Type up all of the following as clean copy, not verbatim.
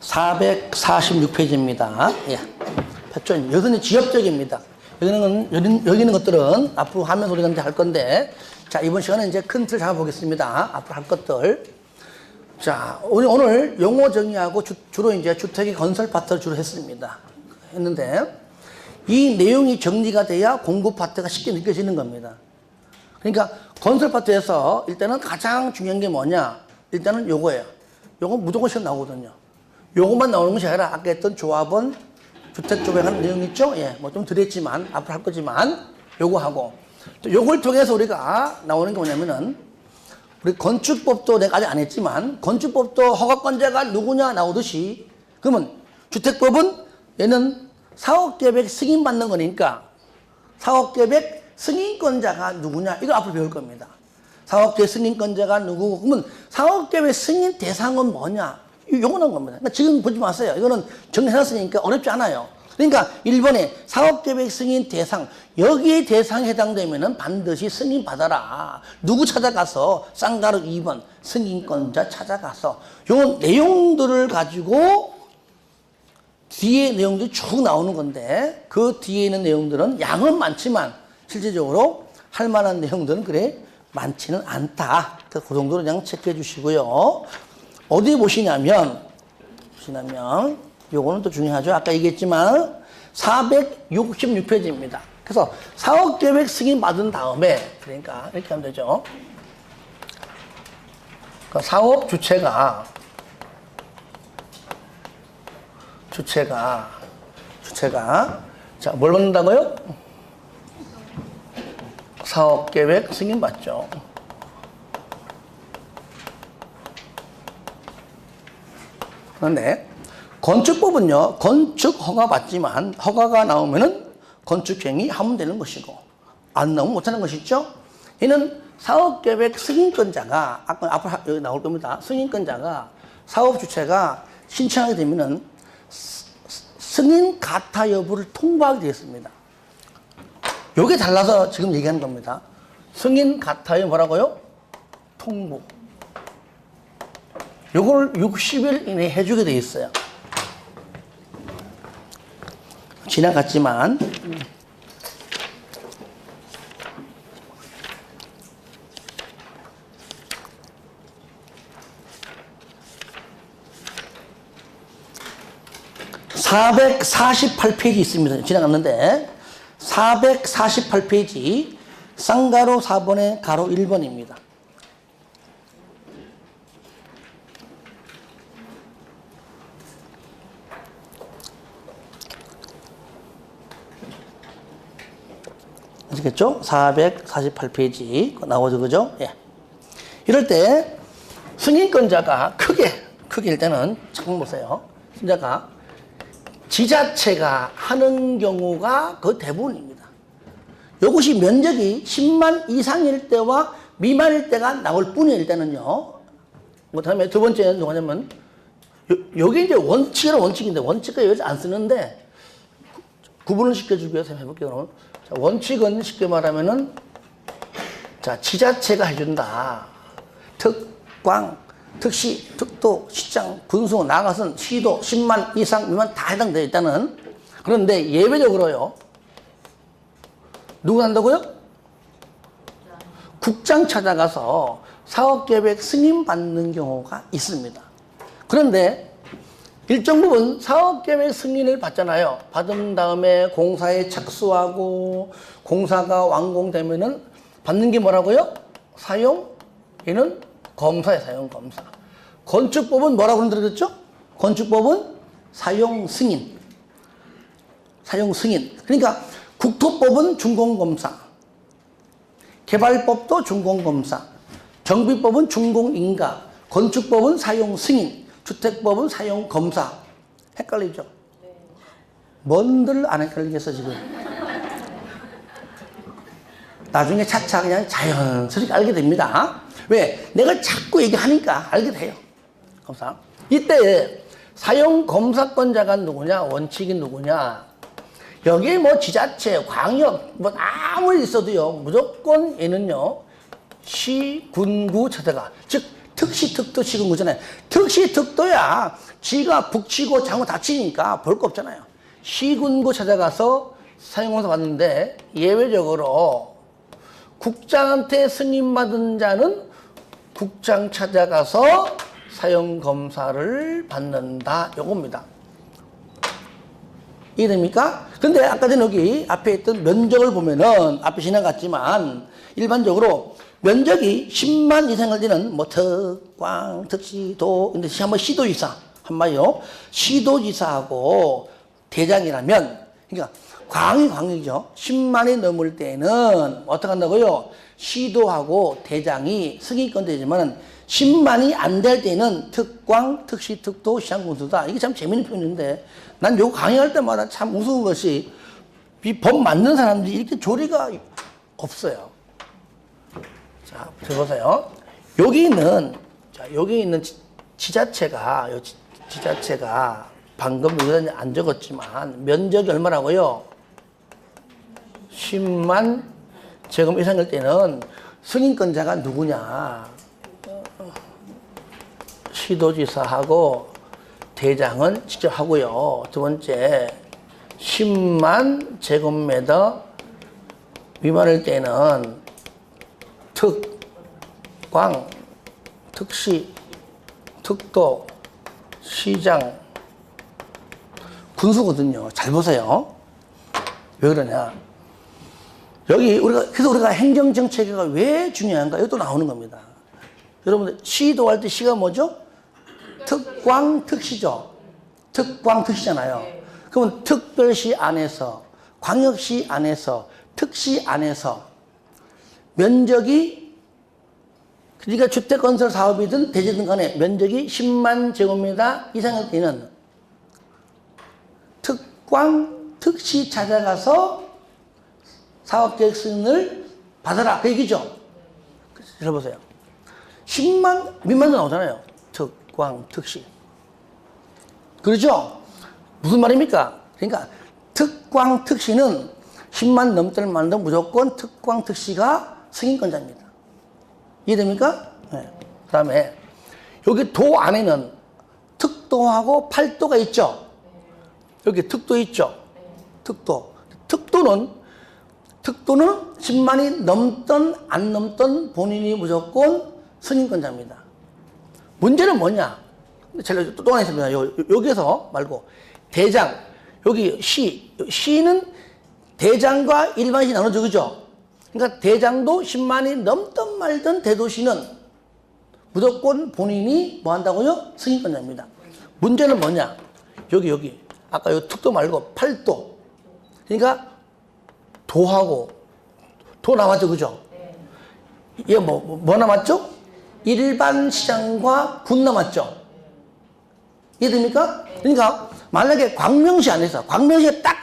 446페이지입니다. 예. 여기는 지엽적입니다. 여기는 것들은 앞으로 하면서 우리가 할 건데, 자, 이번 시간에 이제 큰 틀 잡아보겠습니다. 앞으로 할 것들. 자, 오늘 용어 정의하고 주로 이제 주택의 건설 파트를 주로 했는데, 이 내용이 정리가 돼야 공급 파트가 쉽게 느껴지는 겁니다. 그러니까 건설 파트에서 일단은 가장 중요한 게 뭐냐? 일단은 요거예요. 요거 무조건 시험 나오거든요. 요것만 나오는 것이 아니라 아까 했던 조합원, 주택 조합하는 내용 있죠? 예, 뭐 좀 드렸지만, 앞으로 할 거지만, 요거 하고. 또 요걸 통해서 우리가 나오는 게 뭐냐면은, 우리 건축법도 내가 아직 안 했지만, 건축법도 허가권자가 누구냐 나오듯이, 그러면 주택법은 얘는 사업계획 승인받는 거니까, 사업계획 승인권자가 누구냐, 이거 앞으로 배울 겁니다. 사업계획 승인권자가 누구고, 그러면 사업계획 승인 대상은 뭐냐, 요거는 겁니다. 그러니까 지금 보지 마세요. 이거는 정해놨으니까 어렵지 않아요. 그러니까 1번에 사업계획 승인 대상, 여기에 대상에 해당되면은 반드시 승인받아라. 누구 찾아가서? 쌍가루 2번 승인권자 찾아가서 요 내용들을 가지고 뒤에 내용들이 쭉 나오는 건데, 그 뒤에 있는 내용들은 양은 많지만 실질적으로 할 만한 내용들은 그래 많지는 않다. 그 정도로 그냥 체크해 주시고요. 어디 보시냐면 요거는 또 중요하죠. 아까 얘기했지만 466페이지입니다. 그래서 사업계획 승인 받은 다음에, 그러니까 이렇게 하면 되죠. 그러니까 사업 주체가 자, 뭘 받는다고요? 사업계획 승인 받죠. 그런데 건축법은요, 건축 허가 받지만 허가가 나오면은 건축행위 하면 되는 것이고, 안 나오면 못하는 것이죠. 얘는 사업계획 승인권자가, 아까 앞으로 여기 나올 겁니다. 승인권자가, 사업 주체가 신청하게 되면은 승인 가타 여부를 통보하게 되었습니다. 요게 달라서 지금 얘기하는 겁니다. 승인 가타에 뭐라고요? 통보. 요걸 60일 이내에 해주게 돼 있어요. 지나갔지만, (448페이지) 있습니다. 지나갔는데 448페이지 쌍가로 4번에 가로 1번입니다. 아시겠죠? 448페이지 나오죠, 그죠? 예. 이럴 때 승인권자가 크게 일단은 잠깐 보세요. 승자가 지자체가 하는 경우가 그 대부분입니다. 이것이 면적이 10만 이상일 때와 미만일 때가 나올 뿐이에요, 일단은요. 그 다음에 두 번째는 뭐냐면, 요게 이제 원칙인데, 원칙을 여기서 안 쓰는데, 구분을 시켜주기 위해서 해볼게요, 그러면. 자, 원칙은 쉽게 말하면은, 자, 지자체가 해준다. 특광, 특시, 특도, 시장, 군수, 나가선, 시도, 10만 이상, 미만 다 해당돼요, 일단은. 그런데 예외적으로요. 누구 한다고요? 국장 찾아가서 사업계획 승인받는 경우가 있습니다. 그런데 일정 부분 사업계획 승인을 받잖아요. 받은 다음에 공사에 착수하고 공사가 완공되면은 받는 게 뭐라고요? 얘는 검사예요, 사용검사. 건축법은 뭐라고 들었죠? 건축법은 사용승인. 그러니까 국토법은 준공검사, 개발법도 준공검사, 정비법은 준공인가, 건축법은 사용승인, 주택법은 사용검사. 헷갈리죠? 뭔들 안 헷갈리겠어, 지금? 나중에 차차 그냥 자연스럽게 알게 됩니다. 왜? 내가 자꾸 얘기하니까 알게 돼요. 검사. 이때 사용검사권자가 누구냐, 원칙이 누구냐, 여기에 뭐 지자체, 광역, 뭐 아무리 있어도요, 무조건 얘는요, 시, 군구 찾아가. 즉, 특시특도 시군 거잖아요. 특시특도야 지가 북치고 장구 다치니까 볼 거 없잖아요. 시군구 찾아가서 사용검사 받는데 예외적으로 국장한테 승인받은 자는 국장 찾아가서 사용검사를 받는다. 요겁니다. 이해됩니까? 근데 아까 전에 여기 앞에 있던 면적을 보면은 앞에 지나갔지만 일반적으로 면적이 10만 이상일 때는 뭐 특, 광, 특시, 도, 근데 한번 시도지사 한마디로 시도지사하고 대장이라면 그러니까 광이 광이죠. 10만이 넘을 때는 어떻게 한다고요? 시도하고 대장이 승인권되지만 10만이 안 될 때는 특광, 특시, 특도, 시장군수다. 이게 참 재밌는 표현인데 난 요거 강의할 때마다 참 우스운 것이 이 법 만든 사람들이 이렇게 조리가 없어요. 자, 들어보세요. 여기 있는 지자체가 방금 여기다 안 적었지만 면적이 얼마라고요? 10만 제곱 이상일 때는 승인권자가 누구냐? 시도지사하고 대장은 직접 하고요. 두 번째, 10만 제곱미터 미만일 때는 특, 광, 특시, 특도, 시장, 군수거든요. 잘 보세요. 왜 그러냐? 그래서 우리가 행정정책이 왜 중요한가? 이것도 나오는 겁니다. 여러분들, 시도할 때 시가 뭐죠? 특광, 특시죠. 특광, 특시잖아요. 그러면 특별시 안에서, 광역시 안에서, 특시 안에서 면적이 그러니까 주택건설 사업이든 대지든 간에 면적이 10만 제곱미터 이상일 때는 특광, 특시 찾아가서 사업계획 승인을 받아라. 그 얘기죠. 들어보세요. 10만 미만도 나오잖아요. 특광, 특시. 그렇죠? 무슨 말입니까? 그러니까 특광, 특시는 10만 넘을 만도 무조건 특광, 특시가 승인권자입니다. 이해됩니까? 네. 그 다음에 여기 도 안에는 특도하고 팔도가 있죠. 여기 특도 있죠. 특도. 특도는 10만이 넘던 안 넘던 본인이 무조건 승인권자입니다. 문제는 뭐냐? 제가 또 하나 있습니다. 여기에서 말고 대장, 여기 시는 대장과 일반시 나눠져, 그죠? 그러니까 대장도 10만이 넘든 말든 대도시는 무조건 본인이 뭐 한다고요? 승인권자입니다. 문제는 뭐냐? 여기. 아까 요 특도 말고 팔도. 그러니까 도하고, 도 남았죠, 그죠? 얘 뭐 남았죠? 일반 시장과 군 남았죠? 이해됩니까? 그러니까 만약에 광명시 안에서, 광명시가 딱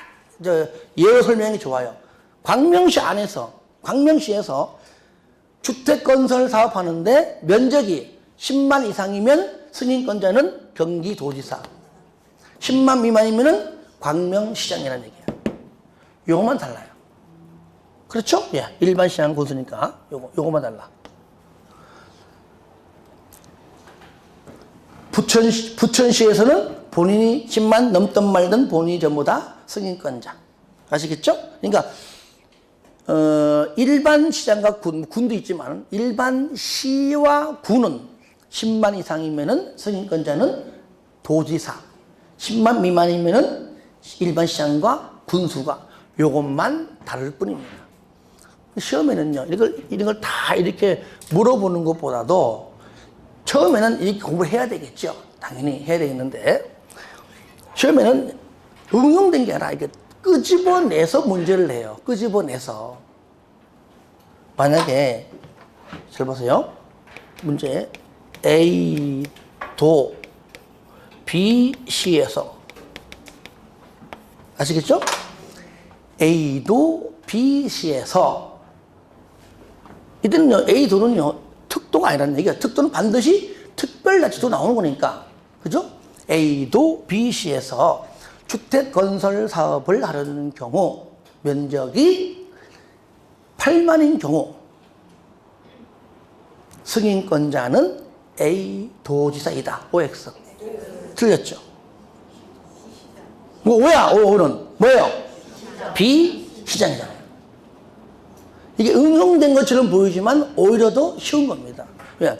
예로 설명이 좋아요. 광명시에서 주택건설 사업하는데 면적이 10만 이상이면 승인권자는 경기도지사, 10만 미만이면은 광명시장이라는 얘기예요. 요거만 달라요. 그렇죠? 예, 일반 시장 군수니까 요거만 달라. 부천시에서는 본인이 10만 넘든 말든 본인이 전부 다 승인권자. 아시겠죠? 그러니까 일반 시장과 군도 있지만 일반 시와 군은 10만 이상이면은 승인권자는 도지사, 10만 미만이면은 일반 시장과 군수가 요것만 다를 뿐입니다. 시험에는요, 이런 걸 다 이렇게 물어보는 것보다도 처음에는 이렇게 공부를 해야 되겠죠. 당연히 해야 되겠는데, 시험에는 응용된 게 아니라 이렇게 끄집어내서 문제를 내요. 끄집어내서. 만약에, 잘 보세요. 문제, A도 B시에서, 아시겠죠? A도 B시에서, 이때는요, A도는요, 특도가 아니라는 얘기야. 특도는 반드시 특별자치도 나오는 거니까. 그죠? A도 B시에서 주택건설 사업을 하려는 경우, 면적이 8만인 경우, 승인권자는 A 도지사이다. OX. 틀렸죠? 뭐 O야, O는 뭐예요? B 시장이잖아요. 이게 응용된 것처럼 보이지만 오히려 더 쉬운 겁니다. 왜?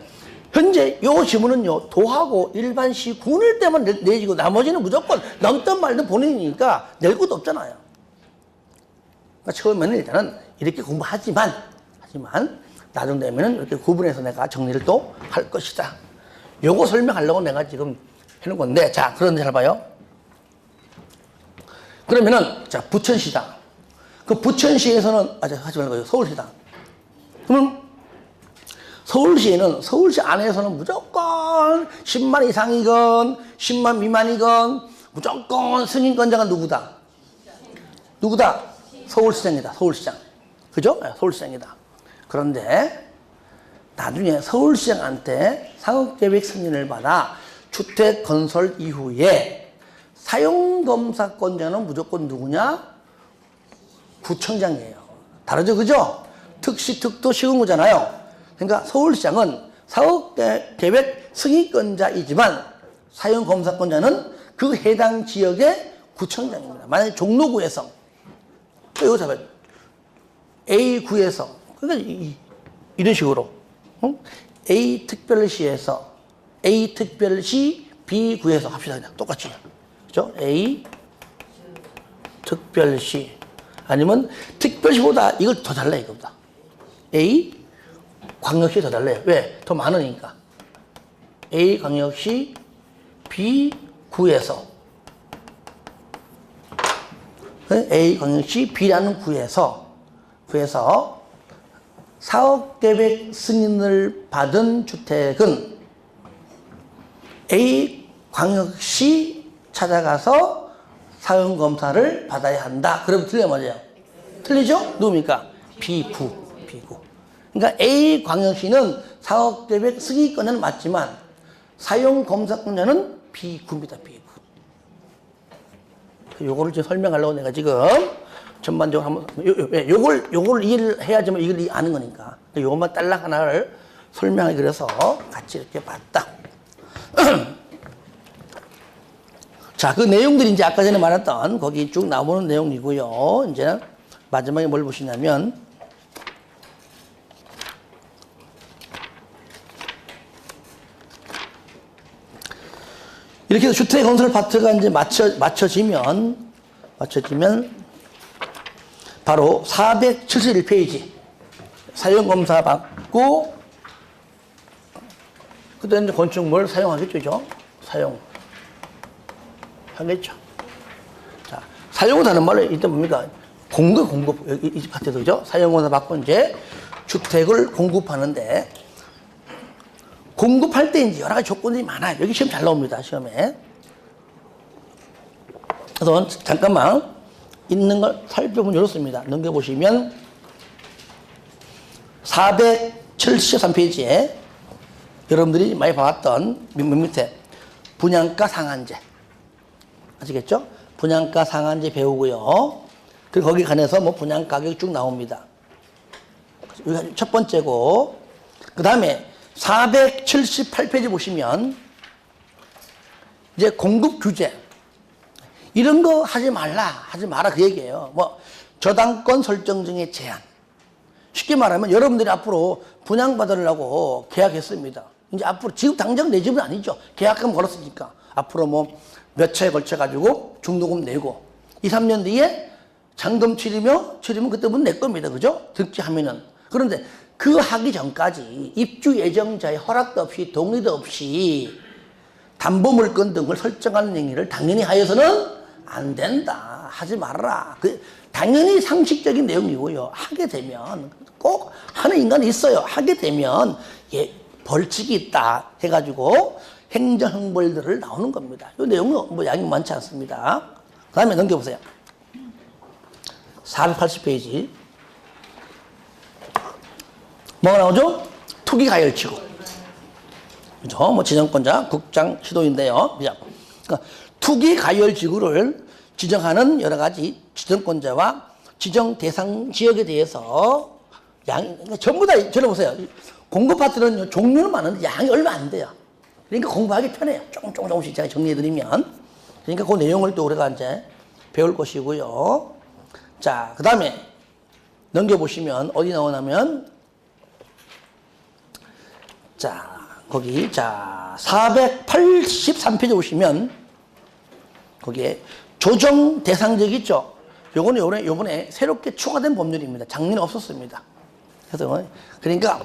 현재 요 지문은요, 도하고 일반 시 구낼 때만 내지고 나머지는 무조건 넘든 말든 본인이니까 낼 것도 없잖아요. 그러니까 처음에는 일단은 이렇게 공부하지만 나중 되면은 이렇게 구분해서 내가 정리를 또 할 것이다. 요거 설명하려고 내가 지금 해놓은 건데, 자, 그런데 잘 봐요. 그러면은, 자, 부천시다. 그 부천시에서는, 하지 말고요. 서울시다. 그러면 서울시에는, 서울시 안에서는 무조건 10만 이상이건 10만 미만이건 무조건 승인권자가 누구다? 누구다? 서울시장이다. 서울시장. 그죠? 네, 서울시장이다. 그런데 나중에 서울시장한테 상업계획 승인을 받아 주택 건설 이후에 사용검사권자는 무조건 누구냐? 구청장이에요. 다르죠? 그죠? 특시, 특도, 시군구잖아요. 그러니까 서울시장은 사업계획 승인권자이지만 사용검사권자는 그 해당 지역의 구청장입니다. 만약에 종로구에서, 이거 잡아요. A구에서, 그러니까 이런 식으로, A특별시에서, A특별시 B구에서 합시다. 그냥 똑같이. 그죠? A특별시. 아니면 특별시보다 이걸 더 달라요, 이거보다. A광역시 더 달라요. 왜? 더 많으니까. A광역시 B구에서. A광역시 B라는 구에서 사업계획 승인을 받은 주택은 A광역시 찾아가서 사용검사를 받아야 한다. 그러면 틀려 맞아요? 틀리죠? 누굽니까? B구. 그러니까 A광역시는 사업계획 승인권자는 맞지만 사용검사권자는 B구입니다. B구. 요거를 지금 설명하려고 내가 지금 전반적으로 한번 요걸 이해를 해야지만 이걸 아는 거니까 요것만 딸랑 하나를 설명하기 그래서 같이 이렇게 봤다. 자, 그 내용들이 이제 아까 전에 말했던 거기 쭉 나오는 내용이고요. 이제 마지막에 뭘 보시냐면 이렇게 해서 주택 건설 파트가 이제 맞춰지면 바로 471페이지 사용검사 받고 그때 이제 건축물 사용하겠죠, 사용하겠죠. 자, 사용은 말로 이때 뭡니까? 공급 이 파트도 그죠? 사용검사 받고 이제 주택을 공급하는데 공급할 때 이제 여러 가지 조건들이 많아요. 여기 시험 잘 나옵니다, 시험에. 그래서 잠깐만 있는 걸 살펴보면 이렇습니다. 넘겨보시면 473페이지에 여러분들이 많이 봐왔던 밑에 분양가 상한제 아시겠죠? 분양가 상한제 배우고요. 그리고 거기 관해서 뭐 분양 가격이 쭉 나옵니다. 여기가 첫 번째고 그 다음에 478페이지 보시면 이제 공급 규제 이런 거 하지 마라 그 얘기예요. 뭐 저당권 설정 중에 제한. 쉽게 말하면 여러분들이 앞으로 분양받으려고 계약했습니다. 이제 앞으로 지금 당장 내 집은 아니죠. 계약금 걸었으니까 앞으로 뭐 몇 차에 걸쳐 가지고 중도금 내고 2, 3년 뒤에 잔금 치르면 그때부터 내 겁니다. 그죠? 득지하면은. 그런데 그 하기 전까지 입주 예정자의 허락도 없이 동의도 없이 담보물건 등을 설정하는 행위를 당연히 하여서는 안 된다. 하지 말아라. 그 당연히 상식적인 내용이고요. 하게 되면 꼭 하는 인간이 있어요. 하게 되면 벌칙이 있다 해가지고 행정형벌들을 나오는 겁니다. 이 내용은 뭐 양이 많지 않습니다. 그 다음에 넘겨보세요. 480페이지. 뭐가 나오죠? 투기가열지구. 그죠? 뭐 지정권자, 국장, 시도인데요. 그러니까 투기가열지구를 지정하는 여러 가지 지정권자와 지정 대상 지역에 대해서 전부 다 들어보세요. 공부 파트는 종류는 많은데 양이 얼마 안 돼요. 그러니까 공부하기 편해요. 조금씩 제가 정리해드리면. 그러니까 그 내용을 또 우리가 이제 배울 것이고요. 자, 그 다음에 넘겨보시면 어디 나오냐면, 자, 거기, 자, 483페이지 보시면, 거기에 조정 대상적 있죠? 요거는 요번에 새롭게 추가된 법률입니다. 작년에 없었습니다. 그래서, 그러니까,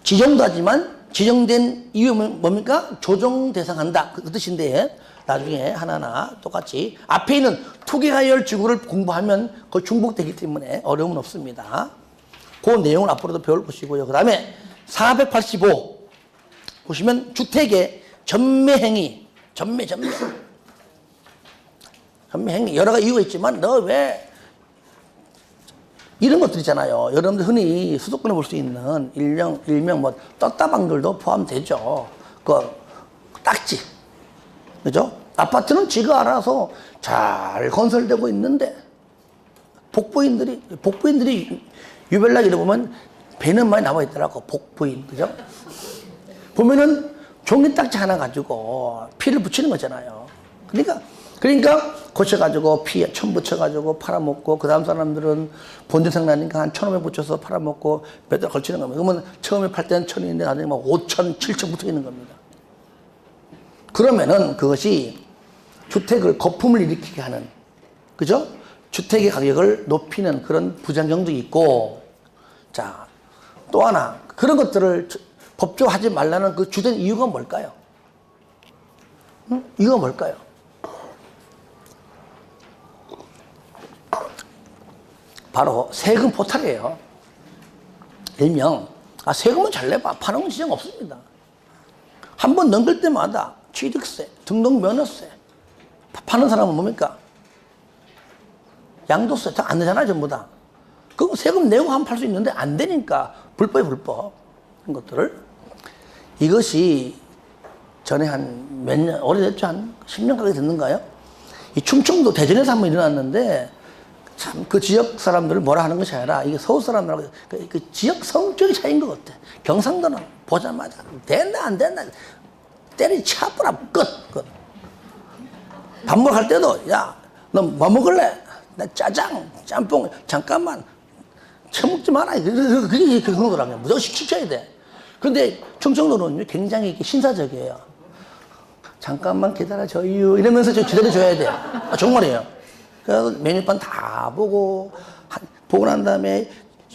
지정도 하지만, 지정된 이유는 뭡니까? 조정 대상한다. 그 뜻인데, 나중에 하나하나 똑같이 앞에 있는 투기가열 지구를 공부하면 거의 중복되기 때문에 어려움은 없습니다. 그 내용을 앞으로도 배울 것이고요. 그 다음에 485 보시면 주택의 전매행위, 전매행위 여러 가지 이유가 있지만 너 왜 이런 것들 있잖아요. 여러분들 흔히 수도권에 볼 수 있는 일명 뭐 떴다방들도 포함되죠. 그 딱지, 그죠? 아파트는 지가 알아서 잘 건설되고 있는데 복부인들이 유별나게 보면 배는 많이 나와 있더라고. 복부인, 그죠? 보면은 종이 딱지 하나 가지고 피를 붙이는 거잖아요. 그러니까 고쳐가지고 피에 천 붙여가지고 팔아먹고, 그 다음 사람들은 본대생 나니까 한 1,500 붙여서 팔아먹고 몇 달 걸치는 겁니다. 그러면 처음에 팔 때는 1,000인데 나중에 막 5,000, 7,000 붙어 있는 겁니다. 그러면은 그것이 주택을 거품을 일으키게 하는, 그죠? 주택의 가격을 높이는 그런 부작용도 있고, 자, 또 하나, 그런 것들을 법적으로 하지 말라는 그 주된 이유가 뭘까요? 이유가 뭘까요? 바로 세금 포탈이에요. 일명, 세금은 잘 내봐. 파는 건 지장 없습니다. 한 번 넘길 때마다 취득세, 등록면허세, 파는 사람은 뭡니까? 양도세 다 안 내잖아요, 전부 다. 그거 세금 내고 하면 팔 수 있는데 안 되니까 불법이 불법. 그런 것들을. 이것이 전에 한 몇 년, 오래됐죠? 한 10년 가까이 됐는가요? 이 충청도 대전에서 한번 일어났는데 참 그 지역 사람들을 뭐라 하는 것이 아니라 이게 서울 사람들하고 그 지역 성격의 차이인 것 같아. 경상도는 보자마자 된다 안 된다 때리치아뿌라 끝. 밥 먹을 때도 야 너 뭐 먹을래? 나 짜장 짬뽕 잠깐만 처먹지 마라. 그게 경상도라면 무조건 시켜야 돼. 그런데 충청도는 굉장히 신사적이에요. 잠깐만 기다려줘요 이러면서 좀 기다려줘야 돼. 정말이에요. 그래서 메뉴판 다 보고 난 다음에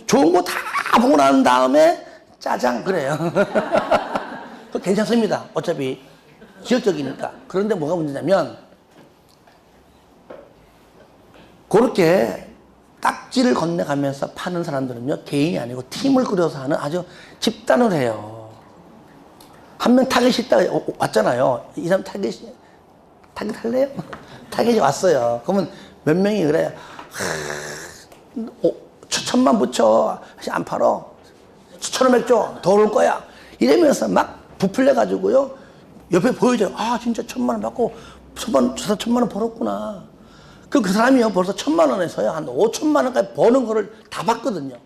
좋은 거 다 보고 난 다음에 짜장 그래요. 괜찮습니다. 어차피 지역적이니까. 그런데 뭐가 문제냐면 그렇게 딱지를 건네가면서 파는 사람들은요, 개인이 아니고 팀을 꾸려서 하는 아주 집단을 해요. 한 명 타겟이 있다가 왔잖아요. 이 사람 타겟 할래요? 타겟이 왔어요. 그러면 몇 명이 그래. 1,000만 붙여. 안 팔어. 1,500 줘. 더 올 거야. 이러면서 막 부풀려가지고요. 옆에 보여줘요. 진짜 1,000만 원 받고 1,000만 원 벌었구나. 그 사람이요. 벌써 1,000만 원에서요. 한 5,000만 원까지 버는 거를 다 봤거든요.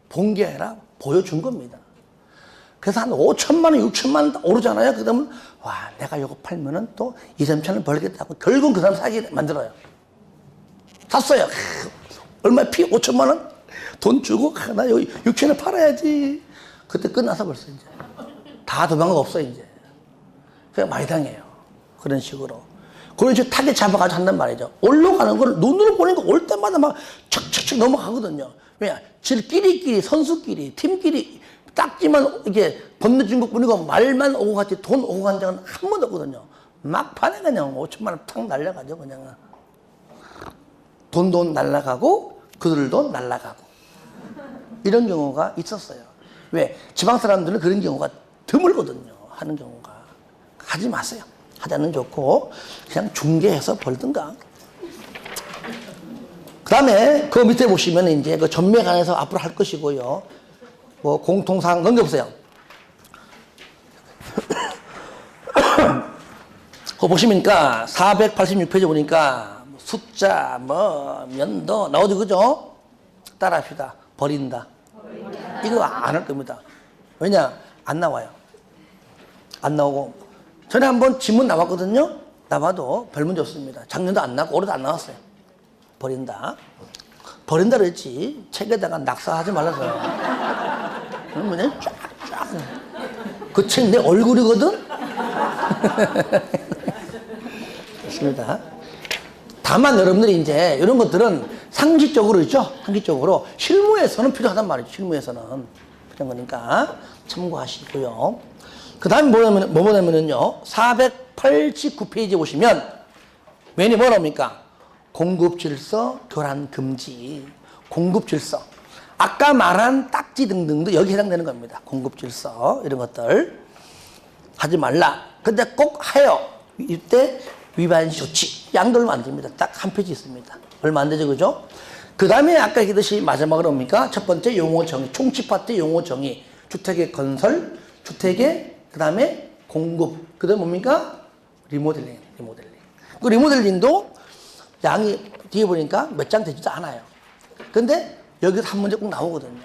본 게 아니라 보여준 겁니다. 그래서 한 5,000만 원, 6,000만 원 오르잖아요. 그러면, 와, 내가 이거 팔면은 또 2, 3천 원 벌겠다고. 결국은 그 사람 사게 만들어요. 샀어요. 얼마 피? 5,000만 원? 돈 주고, 나 여기 6천 원 팔아야지. 그때 끝나서 벌써 이제. 다 도망가 없어, 이제. 그냥 많이 당해요. 그런 식으로. 그런 식으로 타겟 잡아가지고 한단 말이죠. 올라가는 걸 눈으로 보니까 올 때마다 막 척척척 넘어가거든요. 왜냐? 질끼리끼리, 선수끼리, 팀끼리 딱지만 이렇게 건너준 것 뿐이고 말만 오고 갔지 돈 오고 간 적은 한 번도 없거든요. 막판에 그냥 5천만 원 탁 날려가죠, 그냥. 돈도 날라가고 그들도 날라가고. 이런 경우가 있었어요. 왜? 지방 사람들은 그런 경우가 드물거든요. 하는 경우가. 하지 마세요. 하자는 좋고 그냥 중개해서 벌든가. 그 다음에 그 밑에 보시면 이제 그 전매 관해서 앞으로 할 것이고요. 뭐 공통사항 넘겨보세요. 그거 보시니까 486페이지 보니까 숫자 뭐 면도 나오죠, 그죠? 따라합시다. 버린다. 이거 안 할 겁니다. 왜냐? 안 나와요. 안 나오고. 전에 한번 지문 나왔거든요. 나와도 별 문제 없습니다. 작년도 안 나고 올해도 안 나왔어요. 버린다. 버린다 그랬지. 책에다가 낙서하지 말라서요. 그러면 쫙쫙. 그 책 내 얼굴이거든? 좋습니다. 다만 여러분들이 이제 이런 것들은 상식적으로 있죠? 상식적으로. 실무에서는 필요하단 말이죠. 실무에서는. 필요한 거니까 참고하시고요. 그 다음에 뭐냐면요. 489페이지에 보시면 메뉴 뭐랍니까? 공급질서, 교란금지. 공급질서. 아까 말한 딱지 등등도 여기 해당되는 겁니다. 공급질서 이런 것들 하지 말라. 근데 꼭 해요. 이때 위반 조치. 양도를 안 됩니다. 딱 한 페이지 있습니다. 얼마 안 되죠, 그죠? 그 다음에 아까 얘기했듯이 마지막으로 뭡니까? 첫 번째 용어 정의, 총집합 때 용어 정의. 주택의 건설, 주택의 그 다음에 공급. 그 다음에 뭡니까? 리모델링. 그 리모델링도 양이 뒤에 보니까 몇 장 되지도 않아요. 근데 여기서 한 문제 꼭 나오거든요.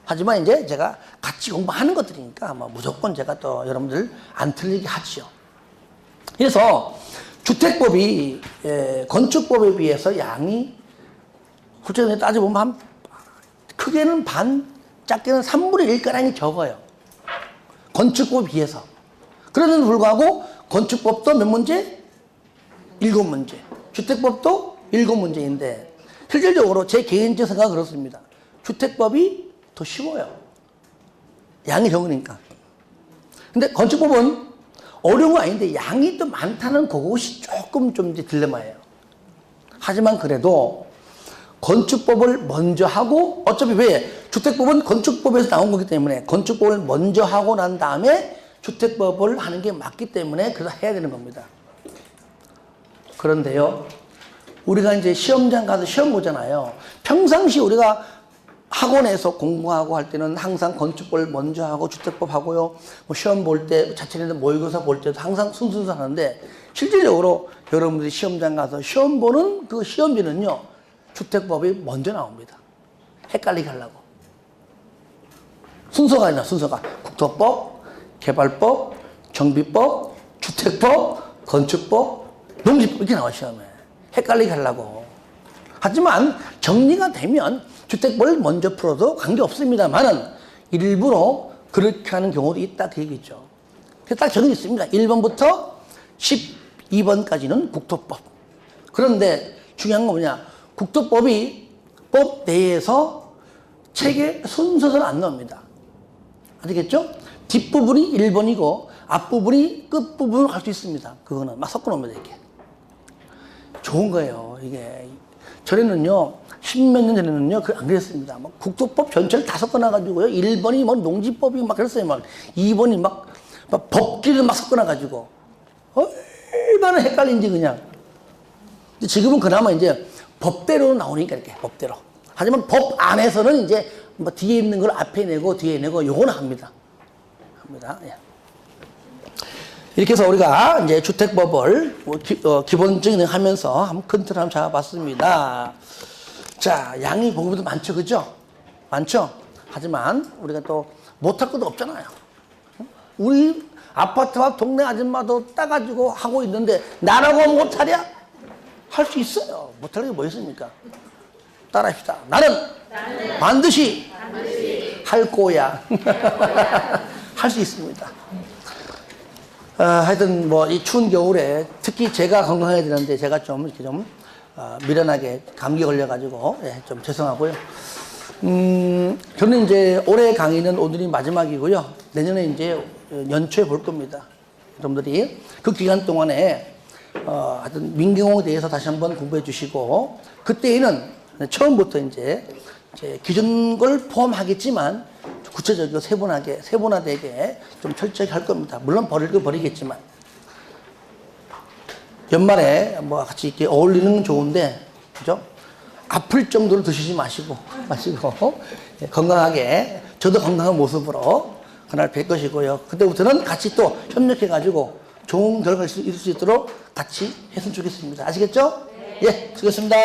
하지만 이제 제가 같이 공부하는 것들이니까 아마 무조건 제가 또 여러분들 안 틀리게 하지요. 그래서 주택법이 건축법에 비해서 양이 솔직히 따져보면 한 크게는 반, 작게는 3분의 1가량이 적어요. 건축법에 비해서. 그런데도 불구하고 건축법도 몇 문제? 7문제. 주택법도 7문제인데 실질적으로 제 개인적 생각은 그렇습니다. 주택법이 더 쉬워요. 양이 적으니까. 근데 건축법은 어려운 거 아닌데 양이 또 많다는 그것이 조금 좀 이제 딜레마예요. 하지만 그래도 건축법을 먼저 하고 어차피 왜? 주택법은 건축법에서 나온 거기 때문에 건축법을 먼저 하고 난 다음에 주택법을 하는 게 맞기 때문에 그래서 해야 되는 겁니다. 그런데요. 우리가 이제 시험장 가서 시험 보잖아요. 평상시 우리가 학원에서 공부하고 할 때는 항상 건축법을 먼저 하고 주택법 하고요. 뭐 시험 볼 때 자체적으로 모의고사 볼 때도 항상 순서대로 하는데 실질적으로 여러분들이 시험장 가서 시험 보는 그 시험지는요. 주택법이 먼저 나옵니다. 헷갈리게 하려고. 순서가 있나 순서가. 국토법, 개발법, 정비법, 주택법, 건축법, 농지법 이렇게 나와요 시험에. 헷갈리게 하려고. 하지만 정리가 되면 주택법을 먼저 풀어도 관계없습니다만은 일부러 그렇게 하는 경우도 있다 그 얘기죠. 그래서 딱 정해 있습니다. 1번부터 12번까지는 국토법. 그런데 중요한 건 뭐냐. 국토법이 법 내에서 책의 순서대로 안 나옵니다. 아시겠죠? 뒷부분이 1번이고 앞부분이 끝부분을 할 수 있습니다. 그거는 막 섞어 놓으면 이렇게. 좋은 거예요. 이게 전에는요 10몇 년 전에는요 안 그랬습니다. 막 국토법 전체를 다 섞어놔가지고요 1번이 뭐 농지법이 막 그랬어요. 막 2번이 막 법규를 막 섞어놔가지고 얼마나 헷갈린지 그냥. 근데 지금은 그나마 이제 법대로 나오니까 이렇게 법대로. 하지만 법 안에서는 이제 뭐 뒤에 있는 걸 앞에 내고 뒤에 내고 요거는 합니다. 예. 이렇게 해서 우리가 이제 주택법을 기본적인 거 하면서 한번 큰 틀을 한번 잡아봤습니다. 자, 양이 보기보다 많죠, 그죠? 많죠? 하지만 우리가 또 못할 것도 없잖아요. 우리 아파트와 동네 아줌마도 따가지고 하고 있는데 나라고 못하랴? 할 수 있어요. 못할 게 뭐 있습니까? 따라합시다. 나는 반드시 할 거야. 할 수 있습니다. 하여튼 뭐 이 추운 겨울에 특히 제가 건강해야 되는데 제가 좀 이렇게 좀 미련하게 감기 걸려가지고 좀 죄송하고요. 저는 이제 올해 강의는 오늘이 마지막이고요. 내년에 이제 연초에 볼 겁니다. 여러분들이 그 기간 동안에 하여튼 민경호에 대해서 다시 한번 공부해 주시고 그때에는 처음부터 이제 기존 걸 포함하겠지만 구체적이고 세분화되게 좀 철저히 할 겁니다. 물론 버릴 거 버리겠지만 연말에 뭐 같이 이렇게 어울리는 건 좋은데 그죠? 아플 정도로 드시지 마시고 건강하게 저도 건강한 모습으로 그날 뵐 것이고요. 그때부터는 같이 또 협력해가지고 좋은 결과가 있을 수 있도록 같이 했으면 좋겠습니다. 아시겠죠? 네. 예, 수고했습니다.